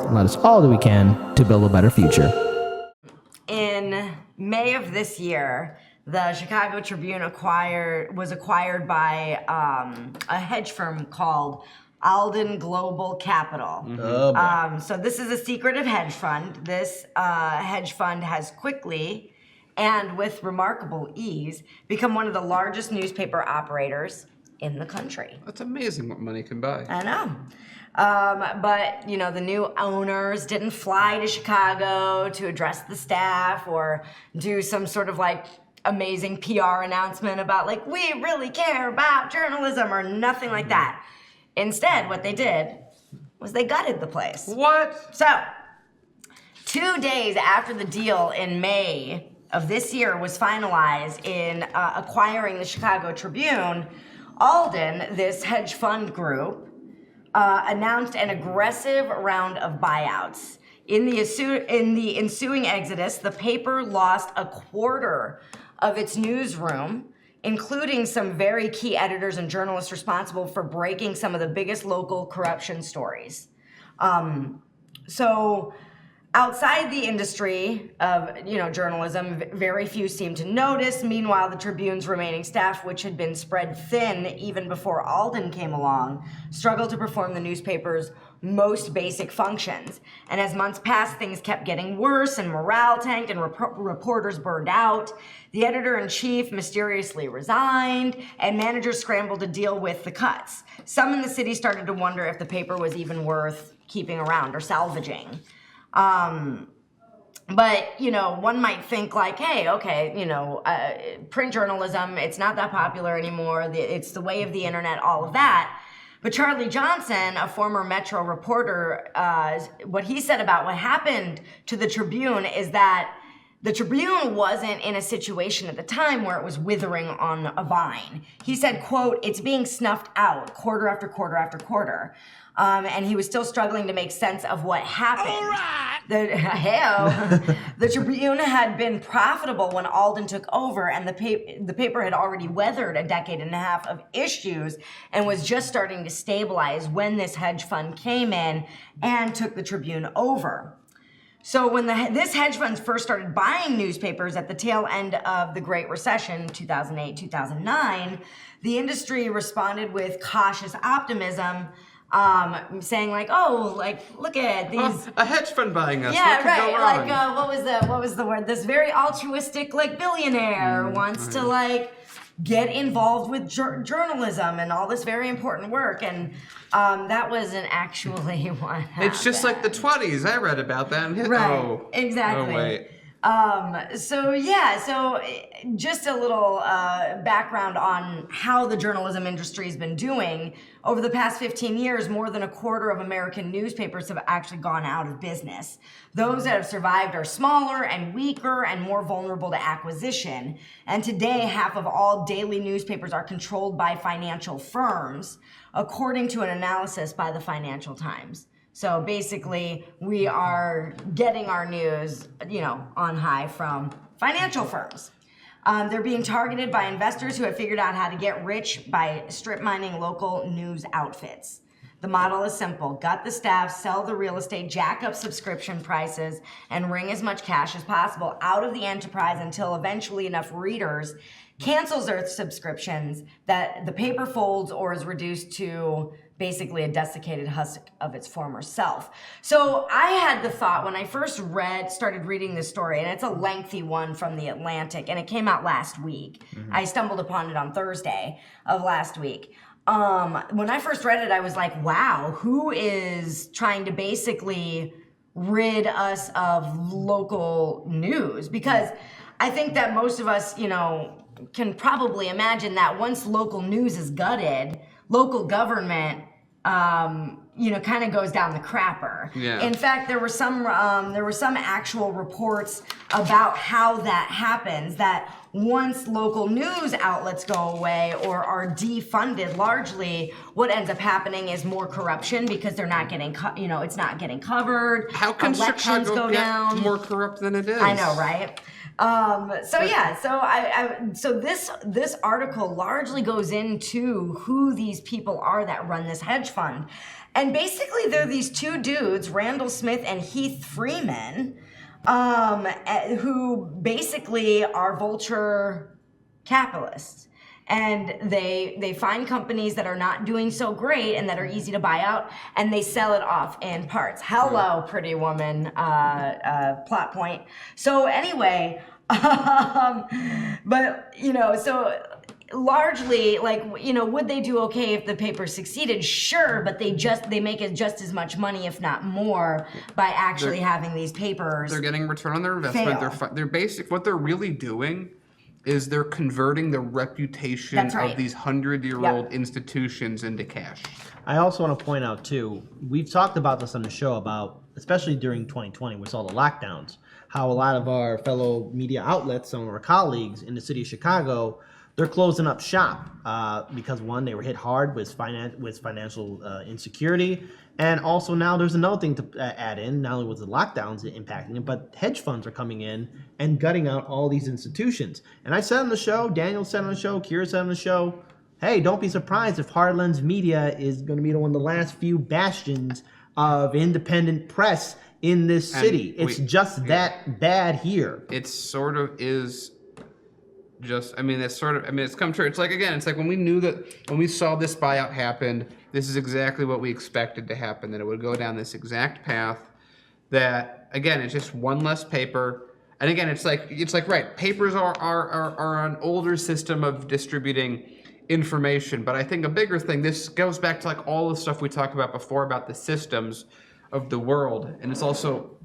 and let us all do we can to build a better future. In May of this year, the Chicago Tribune was acquired by a hedge firm called Alden Global Capital. So this is a secretive hedge fund. This hedge fund has quickly and with remarkable ease become one of the largest newspaper operators in the country. That's amazing what money can buy. I know. But, you know, the new owners didn't fly to Chicago to address the staff or do some sort of like amazing PR announcement about like, we really care about journalism or nothing like that. Instead, what they did was they gutted the place. What? So, 2 days after the deal in May of this year was finalized in acquiring the Chicago Tribune, Alden, this hedge fund group, announced an aggressive round of buyouts. In the ensuing exodus, the paper lost a quarter of its newsroom, including some very key editors and journalists responsible for breaking some of the biggest local corruption stories. So outside the industry of journalism, very few seem to notice. Meanwhile, the Tribune's remaining staff, which had been spread thin even before Alden came along, struggled to perform the newspaper's most basic functions. And as months passed, things kept getting worse and morale tanked and reporters burned out. The editor-in-chief mysteriously resigned and managers scrambled to deal with the cuts. Some in the city started to wonder if the paper was even worth keeping around or salvaging. But, one might think like, hey, okay, print journalism, it's not that popular anymore. It's the way of the internet, all of that. But Charlie Johnson, a former Metro reporter, what he said about what happened to the Tribune is that the Tribune wasn't in a situation at the time where it was withering on a vine. He said, quote, it's being snuffed out quarter after quarter after quarter. And he was still struggling to make sense of what happened. All right. The Tribune had been profitable when Alden took over, and the paper had already weathered a decade and a half of issues and was just starting to stabilize when this hedge fund came in and took the Tribune over. So when this hedge fund first started buying newspapers at the tail end of the Great Recession, 2008, 2009, the industry responded with cautious optimism, saying like, oh, like, look at these... a hedge fund buying us. Yeah, what could right. go wrong? What was the word? This very altruistic, like, billionaire wants to, like, get involved with journalism and all this very important work. And that wasn't actually what happened. It's just like the 20s. I read about that. Right, exactly. Oh, wait. So just a little background on how the journalism industry has been doing. Over the past 15 years, more than a quarter of American newspapers have actually gone out of business. Those that have survived are smaller and weaker and more vulnerable to acquisition. And today, half of all daily newspapers are controlled by financial firms, according to an analysis by the Financial Times. So basically, we are getting our news, on high from financial firms. They're being targeted by investors who have figured out how to get rich by strip mining local news outfits. The model is simple. Gut the staff, sell the real estate, jack up subscription prices, and wring as much cash as possible out of the enterprise until eventually enough readers cancels their subscriptions that the paper folds or is reduced to basically a desiccated husk of its former self. So I had the thought when I first started reading this story, and it's a lengthy one from The Atlantic, and it came out last week. Mm-hmm. I stumbled upon it on Thursday of last week. When I first read it, I was like, wow, who is trying to basically rid us of local news? Because I think that most of us, can probably imagine that once local news is gutted, local government, kind of goes down the crapper. Yeah. In fact, there were some actual reports about how that happens, that once local news outlets go away or are defunded largely, what ends up happening is more corruption because they're not getting, it's not getting covered. How can elections Chicago go get down. more corrupt than it is? I know, right? So this article largely goes into who these people are that run this hedge fund. And basically, they're these two dudes, Randall Smith and Heath Freeman, who basically are vulture capitalists. And they find companies that are not doing so great and that are easy to buy out, and they sell it off in parts. Hello, Pretty Woman plot point. So anyway, but, you know, so largely, like, you know, would they do okay if the paper succeeded? Sure, but they make it just as much money, if not more, by actually having these papers. They're getting return on their investment. Fail. They're basic. What they're really doing is they're converting the reputation of these 100-year-old institutions into cash. I also want to point out too, we've talked about this on the show about, especially during 2020 with all the lockdowns, how a lot of our fellow media outlets, some of our colleagues in the city of Chicago, they're closing up shop because one, they were hit hard with financial insecurity, and also now there's another thing to add in. Not only was the lockdowns impacting it, but hedge funds are coming in and gutting out all these institutions. And I said on the show, Daniel said on the show, Kira said on the show, hey, don't be surprised if Hardlands Media is going to be one of the last few bastions of independent press in this city. It's just that bad here. It sort of is. It's come true. It's like, again, it's like when we knew that, when we saw this buyout happen, this is exactly what we expected to happen, that it would go down this exact path, that, again, it's just one less paper. And again, it's like, right, papers are an older system of distributing information, but I think a bigger thing, this goes back to like all the stuff we talked about before about the systems of the world, and it's also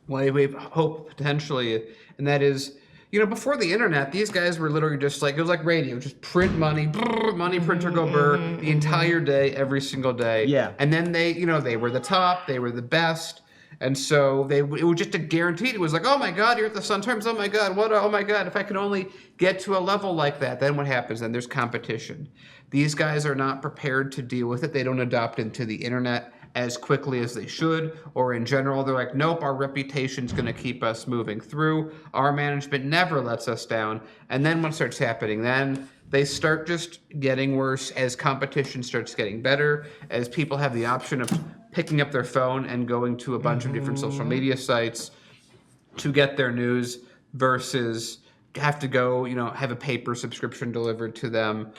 why we hope potentially, and that is, you know, before the internet, these guys were literally just like, it was like radio, just print money, brrr, money printer go burr, the entire day, every single day. Yeah. And then they, you know, they were the top, they were the best. And so it was just a guaranteed. It was like, oh my God, you're at the Sun Times. Oh my God, oh my God, if I could only get to a level like that, then what happens? Then there's competition. These guys are not prepared to deal with it. They don't adopt into the internet as quickly as they should, or in general, they're like, nope, our reputation's gonna keep us moving through. Our management never lets us down. And then what starts happening? Then they start just getting worse as competition starts getting better, as people have the option of picking up their phone and going to a bunch of different social media sites to get their news versus have to go, you know, have a paper subscription delivered to them.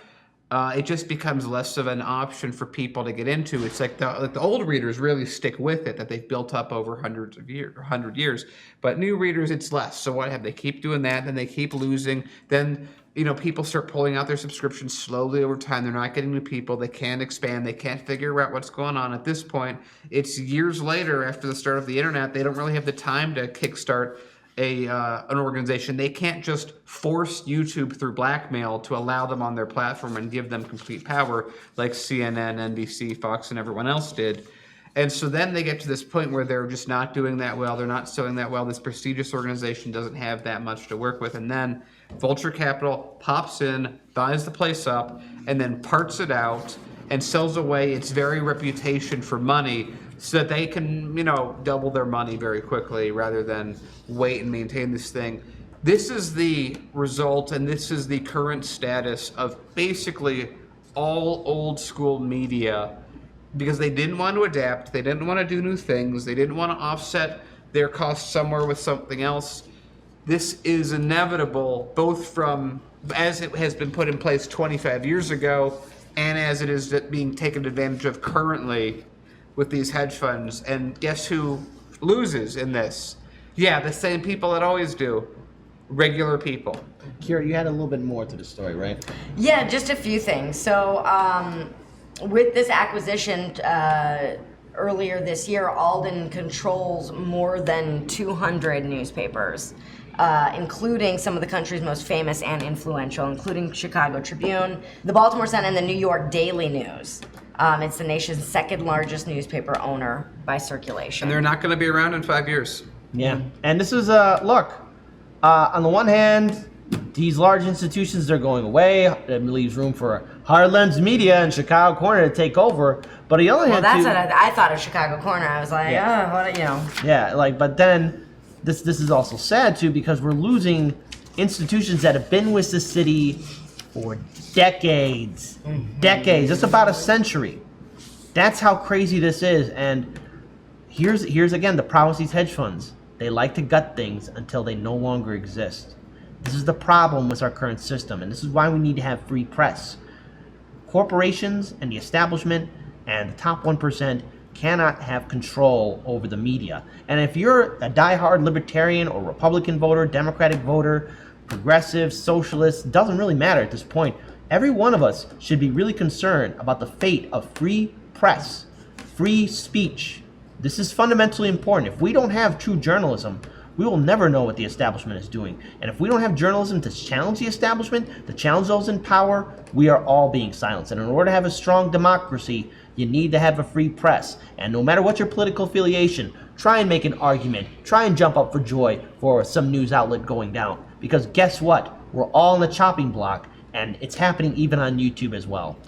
It just becomes less of an option for people to get into. It's like the old readers really stick with it, that they've built up over 100 years. But new readers, it's less. So what have they keep doing that? Then they keep losing. Then, you know, people start pulling out their subscriptions slowly over time. They're not getting new people. They can't expand. They can't figure out what's going on. At this point, it's years later after the start of the internet. They don't really have the time to kickstart an organization. They can't just force YouTube through blackmail to allow them on their platform and give them complete power like CNN, NBC, Fox, and everyone else did. And so then they get to this point where they're just not doing that well. They're not selling that well. This prestigious organization doesn't have that much to work with. And then Vulture Capital pops in, buys the place up, and then parts it out and sells away its very reputation for money so that they can, you know, double their money very quickly rather than wait and maintain this thing. This is the result, and this is the current status of basically all old school media, because they didn't want to adapt, they didn't want to do new things, they didn't want to offset their costs somewhere with something else. This is inevitable, both from as it has been put in place 25 years ago and as it is being taken advantage of currently with these hedge funds. And guess who loses in this? Yeah, the same people that always do. Regular people. Kira, you had a little bit more to the story, right? Yeah, just a few things. So with this acquisition earlier this year, Alden controls more than 200 newspapers, including some of the country's most famous and influential, including Chicago Tribune, the Baltimore Sun, and the New York Daily News. It's the nation's second largest newspaper owner by circulation. And they're not going to be around in 5 years. Yeah. And this is, look, on the one hand, these large institutions, they're going away. It leaves room for Hardlands Media and Chicago Corner to take over. But on the other hand, that's what I thought of Chicago Corner. I was like, oh, what, you know. Yeah, like, but then this is also sad too, because we're losing institutions that have been with the city for decades. Decades. It's about a century. That's how crazy this is. And here's again the problem with these hedge funds. They like to gut things until they no longer exist. This is the problem with our current system, and this is why we need to have free press. Corporations and the establishment and the top 1% cannot have control over the media. And if you're a diehard libertarian or Republican voter, Democratic voter, progressive, socialist, doesn't really matter at this point. Every one of us should be really concerned about the fate of free press, free speech. This is fundamentally important. If we don't have true journalism, we will never know what the establishment is doing. And if we don't have journalism to challenge the establishment, to challenge those in power, we are all being silenced. And in order to have a strong democracy, you need to have a free press. And no matter what your political affiliation, try and make an argument. Try and jump up for joy for some news outlet going down. Because guess what? We're all on the chopping block, and it's happening even on YouTube as well.